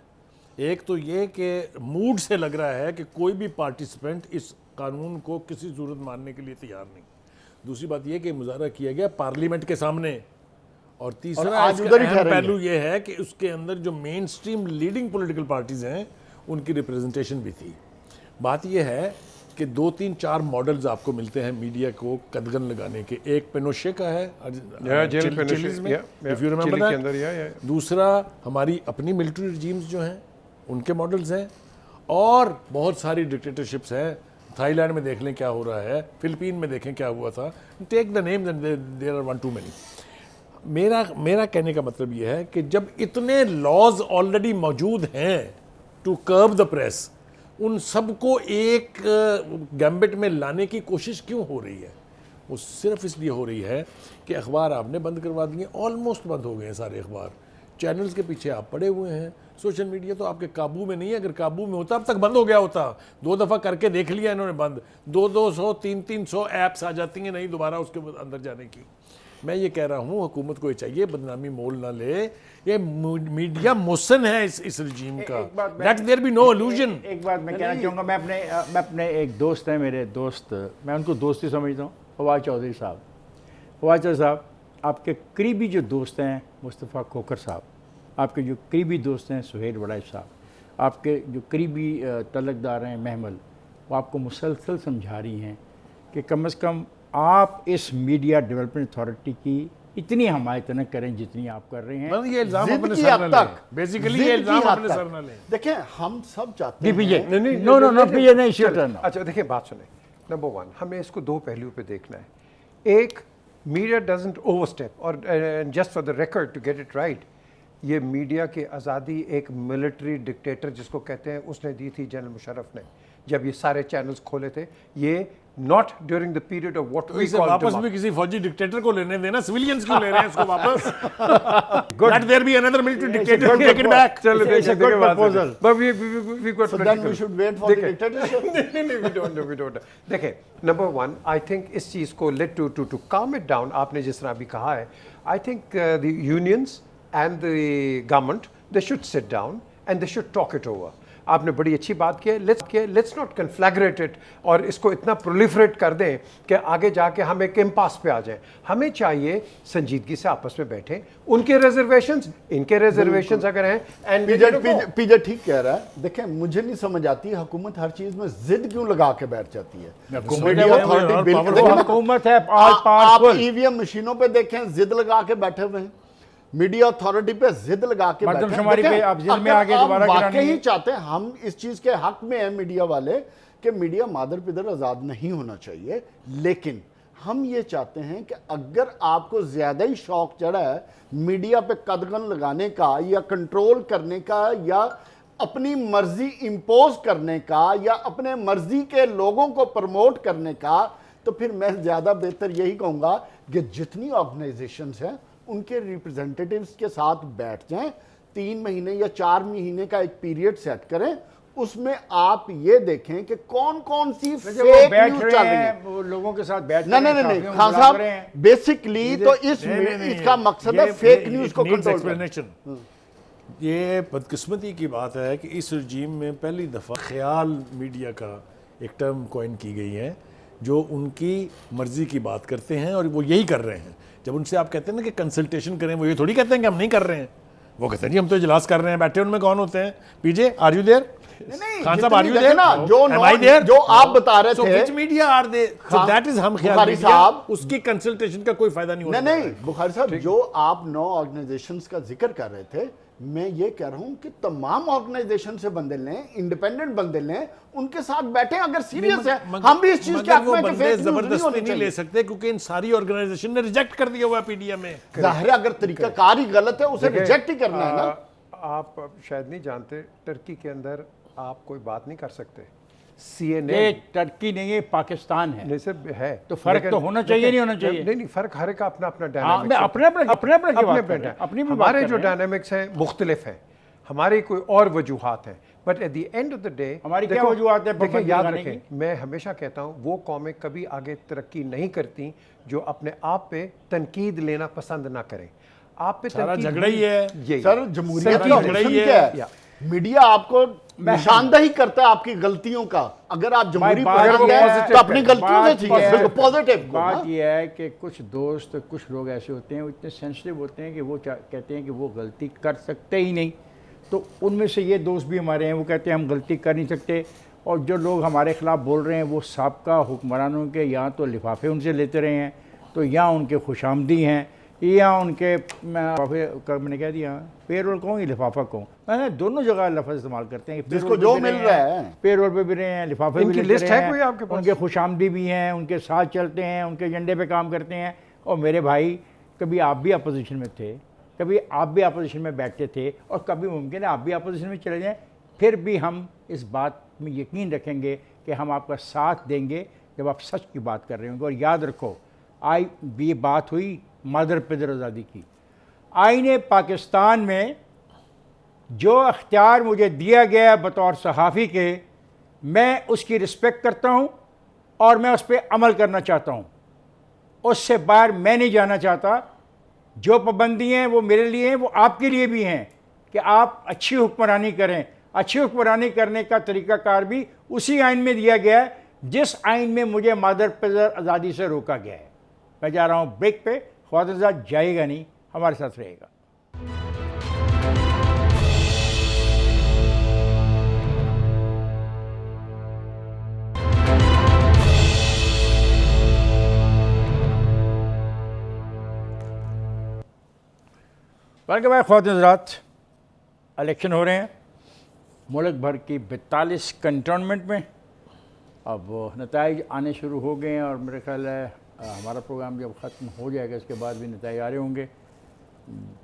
S2: एक तो ये कि मूड से लग रहा है कि कोई भी पार्टिसिपेंट इस कानून को किसी सूरत मानने के लिए तैयार नहीं। दूसरी बात ये कि मुजाहरा किया गया पार्लियामेंट के सामने। और तीसरा
S4: आज
S2: इसका
S4: उधर ही
S2: अहम
S4: ठहरेंगे।
S2: पहलू ये है कि उसके अंदर जो main stream leading political parties हैं उनकी रिप्रेजेंटेशन भी थी। बात यह है कि 2, 3, 4 मॉडल्स आपको मिलते हैं मीडिया को कदगन लगाने के। एक पिनोशे का है चिलीज में, if you remember that। दूसरा हमारी अपनी मिलिट्री रिजीम्स जो हैं उनके मॉडल्स हैं और बहुत सारी डिक्टेटरशिप्स हैं। थाईलैंड में देख लें क्या हो रहा है, फिलिपीन में देखें क्या हुआ था। Take the names and there are one too many. मेरा कहने का मतलब यह है कि जब इतने लॉज ऑलरेडी मौजूद हैं टू कर्ब द प्रेस, उन सबको एक गैम्बिट में लाने की कोशिश क्यों हो रही है? वो सिर्फ इसलिए हो रही है कि अखबार आपने बंद करवा दिए, ऑलमोस्ट बंद हो गए हैं सारे अखबार। चैनल्स के पीछे आप पड़े हुए हैं। सोशल मीडिया तो आपके काबू में नहीं है। अगर काबू में होता अब तक बंद हो गया होता। 2 दफ़ा करके देख लिया इन्होंने बंद। 200, 300 ऐप्स आ जाती हैं नहीं दोबारा उसके अंदर जाने की। मैं ये कह रहा हूँ हुकूमत को ये चाहिए बदनामी मोल ना ले। ये मीडिया मोशन है इस रजीम का। Let there be no illusion.
S1: एक बात मैं कहना चाहूँगा, मैं अपने एक दोस्त हैं, मेरे दोस्त, मैं उनको दोस्ती समझता हूँ, फवाद चौधरी साहब। फवाद चौधरी साहब आपके करीबी जो दोस्त हैं मुस्तफ़ा खोखर साहब, आपके जो करीबी दोस्त हैं सुहेल वड़ाइफ साहब, आपके जो करीबी तलकदार हैं महमल, वो आपको मुसलसल समझा रही हैं कि कम से कम आप इस मीडिया डेवलपमेंट अथॉरिटी की इतनी हमायत न करें जितनी आप कर रहे हैं।
S2: ये इल्जाम
S4: जिद
S2: अपने
S4: की
S2: सर
S4: हद
S2: न
S4: तक,
S2: लें। बेसिकली
S4: जिद
S2: ये
S4: की
S2: इल्जाम
S4: हद
S2: अपने
S4: तक।
S2: सर न लें।
S4: देखें, हम सब चाहते
S1: जी
S4: हैं
S1: भैया,
S3: नहीं,
S1: नो भैया, नहीं
S3: चलो,
S1: टर्न।
S3: अच्छा देखिए, बात सुने। नंबर 1, हमें इसको 2 पहलुओं पे देखना है। एक, मीडिया डजंट ओवरस्टेप, और just for the record to get it right, ये मीडिया की आज़ादी एक मिलिट्री डिक्टेटर जिसको कहते हैं उसने दी थी, जनरल मुशर्रफ ने, जब ये सारे चैनल्स खोले थे। ये not during the period of what we
S2: इसे
S3: कॉल
S2: वापस भी किसी फौजी डिक्टेटर को लेने देना। सिविलियंस क्यों ले रहे हैं इसको वापस? Let there be another military dictator, take it back.
S3: चलो
S1: It's a good proposal.
S3: But we got
S4: So then we should wait for the dictatorship.
S3: नहीं, we don't. देखें, नंबर 1, आई थिंक इस चीज़ को let to calm it down, आपने जिस तरह अभी कहा है, I think the unions and the government, they should sit down and they should talk it over. आपने बड़ी अच्छी बात की है। लेट्स नॉट कन्फ्लैग्रेट इट और इसको इतना प्रोलिफरेट कर दें कि आगे जाके हम एक इम्पास पे आ जाएं। हमें चाहिए संजीदगी से आपस में बैठें, उनके रिजर्वेशंस, इनके रिजर्वेशंस अगर हैं, एंड
S4: पीजे ठीक कह रहा है। देखें, मुझे नहीं समझ आती हुकूमत हर चीज में जिद क्यों लगा के बैठ जाती है।
S1: हुकूमत है
S4: आप
S1: पावरफुल।
S4: ईवीएम मशीनों पे देखें, जिद लगा के बैठे हुए हैं। मीडिया अथॉरिटी पे जिद लगा के बैठे हैं।
S1: मर्दमशुमारी पे आप जिद में आगे दोबारा
S4: वाकई ही चाहते हैं, हम इस चीज के हक में हैं मीडिया वाले कि मीडिया मादर पिदर आजाद नहीं होना चाहिए, लेकिन हम ये चाहते हैं कि अगर आपको ज्यादा ही शौक चढ़ा है मीडिया पे कदगन लगाने का या कंट्रोल करने का या अपनी मर्जी इंपोज करने का या अपने मर्जी के लोगों को प्रमोट करने का, तो फिर मैं ज़्यादा बेहतर यही कहूँगा कि जितनी ऑर्गेनाइजेशंस हैं उनके रिप्रेजेंटेटिव्स के साथ बैठ जाएं, 3 महीने या 4 महीने का एक पीरियड सेट करें, उसमें आप ये देखें कि कौन कौन सी फेक
S1: बैठ
S4: न्यूज
S1: रहे
S4: चल रही
S1: हैं
S4: है।
S1: वो लोगों के साथ बैठ
S4: नहीं नहीं नहीं खान साहब, बेसिकली तो इसका मकसद है फेक न्यूज को कंट्रोल करना।
S2: एक्सप्लेनेशन। ये बदकिस्मती की बात है कि इस रजीम में पहली दफ़ा ख्याल मीडिया का एक टर्म कॉइन की गई है, जो उनकी मर्जी की बात करते हैं और वो यही कर रहे हैं। जब उनसे आप कहते हैं ना कि कंसल्टेशन करें, वो ये थोड़ी कहते हैं कि हम नहीं कर रहे हैं, वो कहते हैं जी हम तो इजलास कर रहे हैं। बैठे उनमें कौन होते हैं? पीजे, आर यू देयर? खान साहब, आर यू देयर?
S4: ना जो आप बता रहे
S2: So
S4: थे,
S2: which media are they? So that is हम ख्याल
S4: बुखारी
S2: मीडिया,
S4: साहब,
S2: उसकी कंसल्टेशन का कोई फायदा नहीं होता।
S4: नहीं बुखारी साहब, जो आप 9 ऑर्गेनाइजेशंस का जिक्र कर रहे थे, मैं ये कह रहा हूं कि तमाम ऑर्गेनाइजेशन से बंदे लें, इंडिपेंडेंट बंदे लें, उनके साथ बैठे। अगर सीरियस है, हम भी इस चीज के हक में कि फेक न्यूज़ नहीं होनी
S2: नहीं
S4: चाहिए।
S2: ले सकते, क्योंकि इन सारी ऑर्गेनाइजेशन ने रिजेक्ट कर दिया हुआ है पीडीएम में।
S4: जाहिर है, अगर तरीकाकार ही गलत है, उसे रिजेक्ट ही करना है ना।
S3: आप शायद नहीं जानते, टर्की के अंदर आप कोई बात नहीं कर सकते।
S1: ये
S3: CNN
S1: टर्की नहीं है, पाकिस्तान है।
S3: नहीं सिर्फ है
S1: तो फर्क तो होना चाहिए, नहीं होना चाहिए?
S3: नहीं फर्क हर एक का अपना अपना
S1: हाँ,
S3: डायनामिक्स
S1: मैं अपने अपने की बात कर रहा हूं, अपनी भी बात
S3: हमारे
S1: कर
S3: जो
S1: रहे हैं।
S3: डायनामिक्स हैं मुख्तलिफ हैं, हमारी कोई और वजूहात हैं, but at the end of the day
S1: हमारी क्या वजूहात है
S3: देखिए,
S1: पाबंदी
S3: याद
S1: लगाने
S3: रखें, मैं हमेशा कहता हूँ वो कौमें कभी आगे तरक्की नहीं करती जो अपने आप पे तनकीद लेना पसंद ना करें। आप पे
S2: सारा
S3: तनकीद
S2: झगड़ा ही है।
S3: यही
S4: सर, जमहूरियत
S2: सर,
S4: का
S2: झगड़ा
S4: हुस्न
S2: ही है।
S4: क्या है?
S3: या।
S4: मीडिया आपको निशानदही करता है आपकी गलतियों का। अगर आप जमहूरी
S1: बात
S4: पसंद
S1: ये
S4: है
S1: है-
S4: तो अपनी गलतियों से ठीक है, पॉजिटिव
S1: बात यह है कि कुछ दोस्त, कुछ लोग ऐसे होते हैं, वो इतने सेंसिटिव होते हैं कि वो कहते हैं कि वो गलती कर सकते ही नहीं। तो उनमें से ये दोस्त भी हमारे हैं, वो कहते हैं हम गलती कर नहीं सकते। और जो लोग हमारे खिलाफ बोल रहे हैं, वो साबका हुक्मरानों के या तो लिफाफे उनसे लेते रहे हैं, तो या उनके खुशामदी हैं, या उनके मैंने कह दिया पेरोल कहूँ या लिफाफा कहूँ, मैंने दोनों जगह लफ्ज़ इस्तेमाल करते हैं।
S4: जिसको जो मिल रहा है,
S1: पेरोल पे भी रहे हैं, लिफाफे भी
S3: इनकी
S1: लेते
S3: लिस्ट
S1: रहे
S3: है
S1: हैं,
S3: कोई आपके पास?
S1: उनके खुशामदी भी हैं, उनके साथ चलते हैं, उनके एजेंडे पे काम करते हैं। और मेरे भाई, कभी आप भी अपोजिशन में थे, कभी आप भी अपोजिशन में बैठते थे, और कभी मुमकिन है आप भी अपोजिशन में चले जाएं, फिर भी हम इस बात में यकीन रखेंगे कि हम आपका साथ देंगे जब आप सच की बात कर रहे होंगे। और याद रखो, ये बात हुई मदर पिदर आज़ादी की। आईने पाकिस्तान में जो अख्तियार मुझे दिया गया बतौर सहाफ़ी के, मैं उसकी रिस्पेक्ट करता हूँ और मैं उस पर अमल करना चाहता हूँ। उससे बाहर मैं नहीं जाना चाहता। जो पाबंदी हैं वो मेरे लिए हैं, वो आपके लिए भी हैं कि आप अच्छी हुक्मरानी करें। अच्छी हुक्मरानी करने का तरीक़ाकार भी उसी आइन में दिया गया है जिस आइन में मुझे मदर पिदर आज़ादी से रोका गया है। मैं जा रहा हूँ ब्रेक पे। ख्वाजा साहब जाएगा नहीं, हमारे साथ रहेगा। बल्कि भाई ख्वाजा हज़रात, इलेक्शन हो रहे हैं मुल्क भर की 42 कंटोनमेंट में। अब नताइज आने शुरू हो गए हैं और मेरे ख्याल है हमारा प्रोग्राम जब ख़त्म हो जाएगा इसके बाद भी नताइज आ रहे होंगे।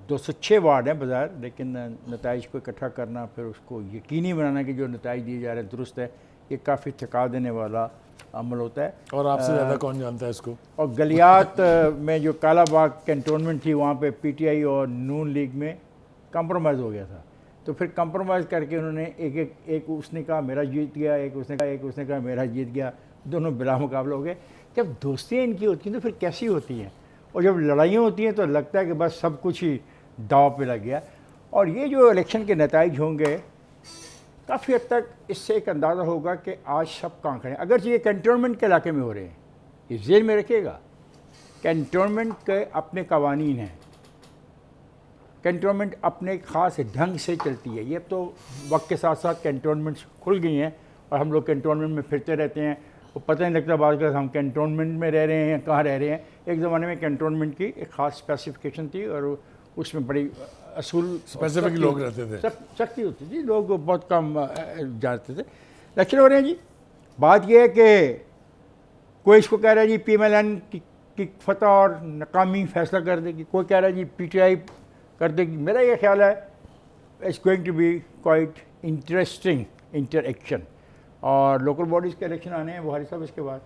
S1: 206 वार्ड हैं बाज़ार, लेकिन नताइज को इकट्ठा करना, फिर उसको यकीनी बनाना कि जो नताइज दिए जा रहे हैं दुरुस्त है, ये काफ़ी थका देने वाला अमल होता है।
S2: और आपसे ज़्यादा कौन जानता है इसको?
S1: और गलियात में जो कालाबाग कैंटोनमेंट थी, वहाँ पे पीटीआई और नून लीग में कंप्रोमाइज़ हो गया था। तो फिर कंप्रोमाइज़ करके उन्होंने एक उसने कहा मेरा जीत गया, एक उसने कहा मेरा जीत गया, दोनों बिला मुकाबला हो गए। जब दोस्तियाँ इनकी होती हैं तो फिर कैसी होती हैं, और जब लड़ाइयाँ होती हैं तो लगता है कि बस सब कुछ ही दाव पे लग गया। और ये जो इलेक्शन के नताइज होंगे, काफ़ी हद तक इससे एक अंदाज़ा होगा कि आज सब कहाँ खड़े हैं। अगर ये कैंटोनमेंट के इलाके में हो रहे हैं, इस जेल में रखिएगा, कैंटोनमेंट के अपने कवानीन हैं, कैंटोनमेंट अपने ख़ास ढंग से चलती है। ये तो वक्त के साथ साथ कैंटोनमेंट्स खुल गई हैं और हम लोग कैंटोनमेंट में फिरते रहते हैं, वो पता नहीं लगता बाद में हम कैंटोनमेंट में रह रहे हैं या कहाँ रह रहे हैं। एक ज़माने में कैंटोनमेंट की एक ख़ास स्पेसिफिकेशन थी और उसमें बड़ी असूल
S2: स्पेसिफिक लोग रहते थे,
S1: सख्ती होती थी, लोग बहुत कम जानते थे। इलेक्शन हो रहे हैं जी, बात यह है कि कोई इसको कह रहा है जी PMLN की फतह और नाकामी फैसला कर देगी, कोई कह रहा है जी PTI कर देगी। मेरा ये ख्याल है it's going to be quite interesting interaction. और लोकल बॉडीज़ के इलेक्शन आने हैं बुहारी साहब इसके बाद,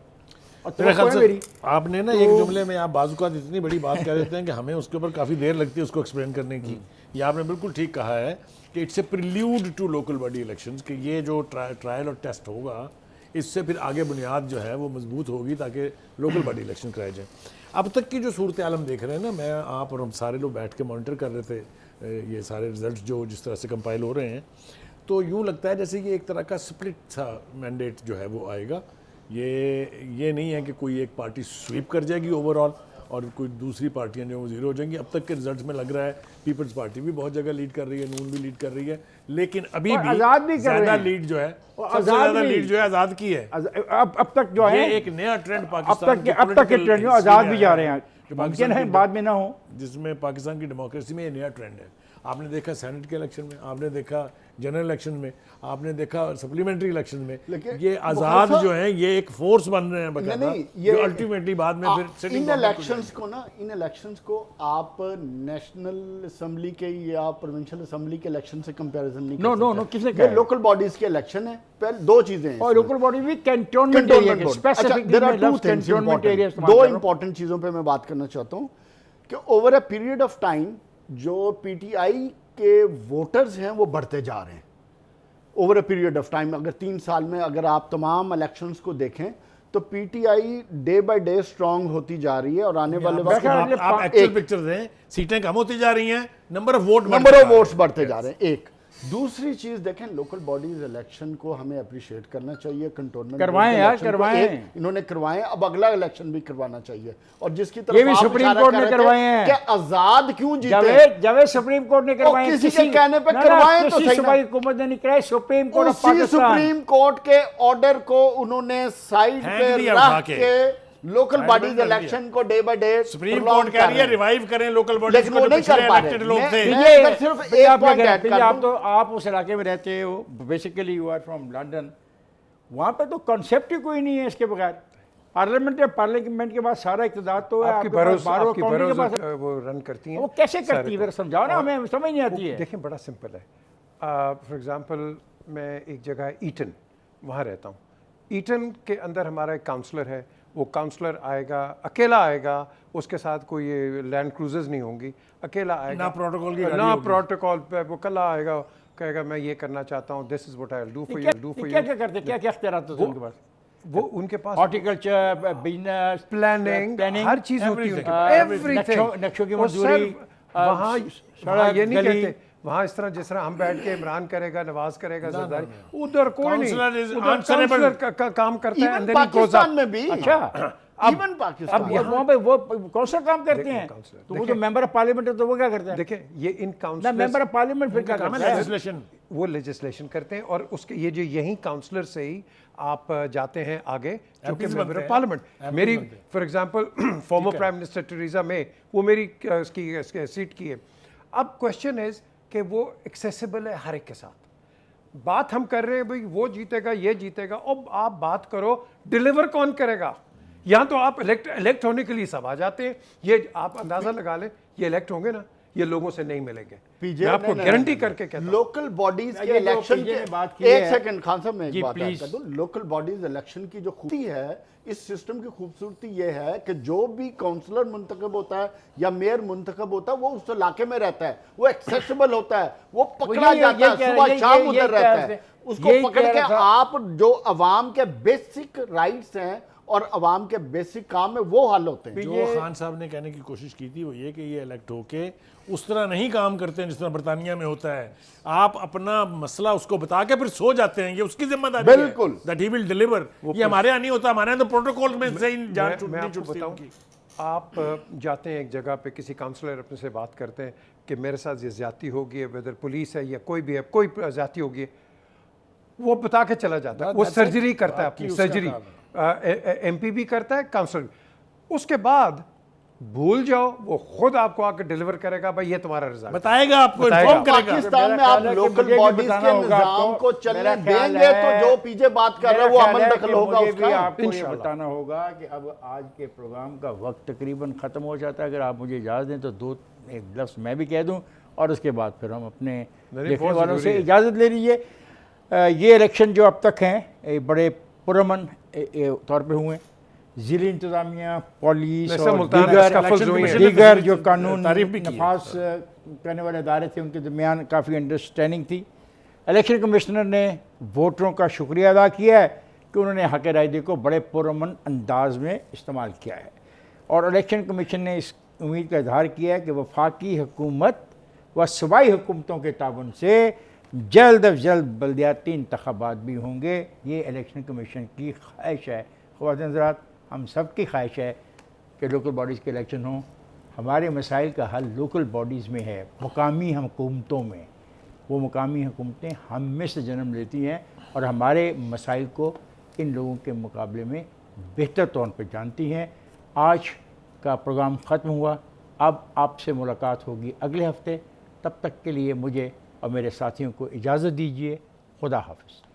S1: और
S2: मेरे ख्याल
S1: तो
S2: से
S1: मेरी
S2: आपने ना एक जुमले में आप बाज़-औक़ात इतनी बड़ी बात कह देते हैं कि हमें उसके ऊपर काफ़ी देर लगती है उसको एक्सप्लेन करने की। ये आपने बिल्कुल ठीक कहा है कि it's a prelude to local body elections, कि ये जो ट्रायल और टेस्ट होगा इससे फिर आगे बुनियाद जो है वो मजबूत होगी ताकि लोकल बॉडी इलेक्शन कराए जाएँ। अब तक की जो सूरत आलम देख रहे हैं ना, मैं आप और हम सारे लोग बैठ के मॉनिटर कर रहे थे ये सारे रिजल्ट जो जिस तरह से कंपाइल हो रहे हैं, तो यूँ लगता है जैसे ये एक तरह का स्प्लिट सा मैंडेट जो है वो आएगा। ये नहीं है कि कोई एक पार्टी स्वीप कर जाएगी ओवरऑल और कोई दूसरी पार्टियां जो वो जीरो हो जाएंगी। अब तक के रिजल्ट्स में लग रहा है पीपल्स पार्टी भी बहुत जगह लीड कर रही है, नून भी लीड कर रही है, लेकिन अभी
S1: और
S2: भी
S1: आज़ाद भी कर रहे
S2: ज़्यादा
S1: हैं।
S2: लीड जो है
S1: और
S2: सबसे
S1: आज़ाद
S2: ज़्यादा
S1: भी।
S2: लीड जो है आज़ाद की है।
S1: अब तक जो है
S2: ये एक नया ट्रेंड
S1: अब
S2: पाकिस्तान
S1: तक के ट्रेंड में आज़ाद भी जा रहे हैं,
S2: जो
S1: मुमकिन
S2: पाकिस्तान
S1: है
S2: की-
S1: बाद में ना हो।
S2: जिसमें पाकिस्तान की डेमोक्रेसी में ये नया ट्रेंड है। आपने देखा सेनेट के इलेक्शन में, आपने देखा जनरल इलेक्शन में, आपने देखा सप्लीमेंट्री इलेक्शन में,
S4: लेकिन
S2: ये आज़ाद
S4: बहुत सा-
S2: जो है ये एक फोर्स बन रहे हैं बकायदा,
S4: नहीं, ये
S2: जो अल्टीमेटली बाद में फिर सिटिंग
S4: इन
S2: गवर्नमेंट को
S4: इलेक्शंस को ना, इन इलेक्शंस को आप नेशनल असेंबली के या प्रोविंशियल असेंबली के इलेक्शन से कंपैरिजन नहीं कर
S1: नो, नो,
S4: सकते।
S1: नो, किसने
S4: ये
S1: कहा है?
S4: लोकल बॉडीज के इलेक्शन है। पहले दो चीजें हैं
S1: और
S4: इसमें।
S1: लोकल बॉडी भी कैंटोनमेंट
S4: Cantonment
S1: एरिया के
S4: board।
S1: Specific
S4: there are two things
S1: cantonment area
S4: important। दो इंपॉर्टेंट चीजों पे मैं बात करना चाहता हूं कि over a period of time जो पीटीआई के वोटर्स हैं वो बढ़ते जा रहे हैं। Over a period of time, अगर 3 साल में अगर आप तमाम इलेक्शंस को देखें तो PTI day by day strong होती जा रही है और आने वाले वक्त
S2: आप एक्चुअल पिक्चर दें, सीटें कम होती जा रही हैं, नंबर ऑफ वोट
S4: वोट्स बढ़ते जा रहे हैं। एक दूसरी चीज देखें, लोकल बॉडीज इलेक्शन को हमें अप्रिशिएट करना चाहिए। कंटोनमेंट
S1: करवाएं यार, करवाएं।
S4: इन्होंने करवाएं, अब अगला इलेक्शन भी करवाना चाहिए। और जिसकी तरफ
S1: ये भी
S4: आप
S1: सुप्रीम
S4: इशारा
S1: कोर्ट
S4: कर
S1: ने
S4: रहे थे
S1: करवाए हैं।
S4: कि आजाद क्यों जीते,
S1: जावेद सुप्रीम कोर्ट ने करवाए हैं।
S4: किसी के कहने पे
S1: ना, ना,
S4: करवाएं तो
S1: किसी
S4: सही ना।
S1: सूबाई हुकूमत ने नहीं कराए, सुप्रीम कोर्ट ऑफ
S4: उसी
S1: पाकिस्तान।
S4: सुप्रीम कोर्ट के ऑर्डर को उन्होंने साइड
S2: फेंक
S4: पे
S2: दिया उठा
S4: रख
S2: के।
S4: के लोकल
S2: साइड
S4: बॉडीज
S2: में कर
S4: इलेक्शन को day by day
S2: supreme court कह रही है रिवाइव करें लोकल बॉडीज
S4: लेकिन
S2: को,
S4: वो
S2: जो
S4: नहीं
S2: पिछले
S4: कर पा रहे।
S2: इलेक्टेड लोग थे।
S4: मैं इधर सिर्फ
S1: भैया,
S4: एक
S1: आप
S4: पॉइंट
S1: क्या
S4: ऐड
S1: करें?
S4: कर
S1: आप
S4: दूं।
S1: तो आप उस इलाके में रहते हो, basically you are from London, वहाँ पे तो कॉन्सेप्ट ही कोई नहीं है इसके बगैर। पार्लियामेंट के बाद सारा इकतदार तो है
S3: आपकी
S1: आपके पास,
S3: बरोज
S1: बारो
S3: आपकी
S1: काउंटी के
S3: बरोज
S1: पास।
S3: वो रन करती हैं।
S1: वो कैसे
S3: सारे
S1: करती है
S3: को।
S1: जरा समझाओ ना, हमें समझ नहीं आती है।
S3: देखें बड़ा सिंपल है। फॉर एग्जांपल मैं एक जगह ईटन वहाँ रहता हूँ। ईटन के अंदर हमारा एक काउंसलर है। वो काउंसलर आएगा, अकेला आएगा, उसके साथ कोई लैंड क्रूजर्स नहीं होंगी, अकेला आएगा,
S2: ना प्रोटोकॉल की गाड़ी
S3: ना
S2: होगी।
S3: प्रोटोकॉल पे वो कल आएगा, कहेगा मैं ये करना चाहता हूँ, this is what I will do for you, do for
S1: क्या
S3: यू।
S1: क्या करते, क्या क्या इख्तियारात होते हैं उनके पास?
S3: वो उनके पास
S1: हॉर्टिकल्चर, बिजनेस,
S3: प्लानिंग हर चीज होती है उनके पास, एवरीथिंग।
S1: नक्शों की
S3: वो
S1: मंजूरी,
S3: सिर्फ वहाँ
S1: सड़क,
S3: ये नहीं
S1: गली।
S3: कहते वहाँ इस तरह जिस तरह हम बैठ के इमरान करेगा, नवाज करेगा, जरदारी, उधर कोई नहीं।
S2: Counselor is
S3: उधर
S2: answerable।
S3: काउंसलर का काम करता है।
S4: Even
S3: and then he goes
S4: Pakistan
S3: up।
S4: में भी,
S1: अच्छा,
S4: इवन पाकिस्तान
S1: अब
S4: में।
S1: वहाँ पे वो कौंसलर काम करते
S3: देखिए,
S1: हैं,
S3: काउंसलर,
S1: तो वो जो मेंबर ऑफ पार्लियामेंट है तो वो क्या करते हैं?
S3: देखिए ये इन
S1: ना
S3: काउंसलर
S1: मेंबर ऑफ पार्लियामेंट फिर क्या
S2: काम है
S1: करता है?
S2: लेजिस्लेशन।
S3: वो लेजिस्लेशन करते हैं और उसके ये जो यही काउंसलर से ही आप जाते हैं आगे, जो कि
S2: MPs
S3: मेंबर
S2: बनते
S3: ऑफ
S2: हैं।
S3: पार्लियामेंट।
S2: MPs
S3: मेरी
S2: बनते हैं।
S3: For example former prime minister Theresa May, वो मेरी उसकी सीट की है। अब क्वेश्चन इज कि वो एक्सेसिबल है हर एक के साथ। बात हम कर रहे हैं भाई वो जीतेगा, ये जीतेगा, अब आप बात करो डिलीवर कौन करेगा? यहाँ तो आप इलेक्ट होने के लिए सब आ जाते हैं। ये आप अंदाजा लगा लें, ये इलेक्ट होंगे ना, ये लोगों से नहीं मिलेंगे।
S4: पीजे
S3: मैं आपको गारंटी करके कहता हूं।
S4: लोकल बॉडीज के
S1: ये जो
S4: इलेक्शन
S1: पीजे
S4: के
S1: ने बात की
S4: एक
S1: है।
S4: सेकंड खान साहब, मैं
S1: जी,
S4: एक बात ऐड
S1: प्लीज।
S4: कर दूं। लोकल बॉडीज इलेक्शन की जो खूबी है, इस सिस्टम की खूबसूरती ये है कि जो भी काउंसलर मुंतखब होता है या मेयर मुंतखब होता है, वो उस इलाके में रहता है, वो एक्सेसिबल होता है, वो पकड़ा जाता है, सुबह शाम उधर रहता है, उसको पकड़ के आप जो अवाम के बेसिक राइट्स हैं और अवाम के बेसिक काम है वो हल होते हैं।
S2: जो खान साहब ने कहने की कोशिश की थी वो ये कि ये इलेक्ट होके उस तरह नहीं काम करते हैं जिस तरह बरतानिया में होता है। आप अपना मसला उसको बता के फिर सो जाते हैं, ये उसकी जिम्मेदारी है।
S4: बिल्कुल।
S2: That he will deliver. ये हमारे यहाँ नहीं होता, हमारे यहाँ तो प्रोटोकॉल में से ही जान
S3: मैं
S2: छूटनी
S3: आपको
S2: छूटती
S3: बताऊं,
S2: उनकी।
S3: आप जाते हैं एक जगह पे, किसी काउंसलर अपने से बात करते हैं कि मेरे साथ ये ज्यादती होगी है, वेदर पुलिस है या कोई भी है, कोई ज्यादती होगी है, वो बता के चला जाता है। वो
S2: That's it।
S3: सर्जरी करता है,
S2: आपकी
S3: अपनी
S2: उसका
S3: सर्जरी
S2: काम
S3: एमपी भी करता है, काउंसलर। उसके बाद भूल जाओ, वो खुद आपको आकर डिलीवर करेगा, भाई ये तुम्हारा रिजल्ट।
S2: बताएगा आपको,
S3: बताएगा।
S2: इन्फॉर्म करेगा।
S4: पाकिस्तान में
S1: मेरा
S4: आप
S1: ख्याल है कि
S4: लोकल
S1: मुझे भी
S4: बॉडीज
S1: बताना
S4: के
S1: होगा
S4: निजाम
S1: आपको।
S4: को चलने
S1: मेरा ख्याल
S4: देंगे
S1: है-
S4: तो जो पीछे बात कर रहे हैं वो
S1: मेरा
S4: अमन
S1: ख्याल है
S4: दखल
S1: कि
S4: होगा
S1: मुझे भी
S4: उसका।
S1: आपको ये
S3: इंशाल्लाह।
S1: बताना होगा कि अब आज के प्रोग्राम का वक्त तकरीबन ख़त्म हो जाता है। अगर आप मुझे इजाज़त दें तो दो एक लफ्ज़ मैं भी कह दूं और उसके बाद फिर हम अपने देखने
S3: बहुत
S1: वालों
S3: ज़रूरी
S1: से
S3: है।
S1: इजाज़त ले लीजिए। ये इलेक्शन जो अब तक हैं बड़े पुरअमन तौर पे हुए हैं। ज़िली इंतज़ामिया, पुलिस
S3: वैसे
S1: और
S3: मुल्तान
S1: दीगर
S3: scuffles हुई हैं।
S1: दीगर जो कानून
S2: तारीफ भी की है।
S1: नफाज करने वाले अदारे थे उनके दरमियान काफ़ी अंडरस्टैंडिंग थी। इलेक्शन कमिश्नर ने वोटरों का शुक्रिया अदा किया है कि उन्होंने हक़ राय को बड़े पुरअमन अंदाज में इस्तेमाल किया है, और इलेक्शन कमीशन ने इस उम्मीद का इजहार किया है कि वफाकी हुकूमत व सूबाई हुकूमतों के ताउन से जल्द अज जल्द बल्दियाती इंतखाबात भी होंगे। ये इलेक्शन कमीशन की ख्वाहिश है। ख़वातीन हज़रात, हम सब की ख्वाहिश है कि लोकल बॉडीज़ के इलेक्शन हों। हमारे मसाइल का हल लोकल बॉडीज़ में है, मुकामी हुकूमतों में। वो मुकामी हुकूमतें हम में से जन्म लेती हैं और हमारे मसाइल को इन लोगों के मुकाबले में बेहतर तौर पर जानती हैं। आज का प्रोग्राम ख़त्म हुआ, अब आपसे मुलाकात होगी अगले हफ्ते। तब तक के लिए मुझे और मेरे साथियों को इजाज़त दीजिए। खुदा हाफ़िज़।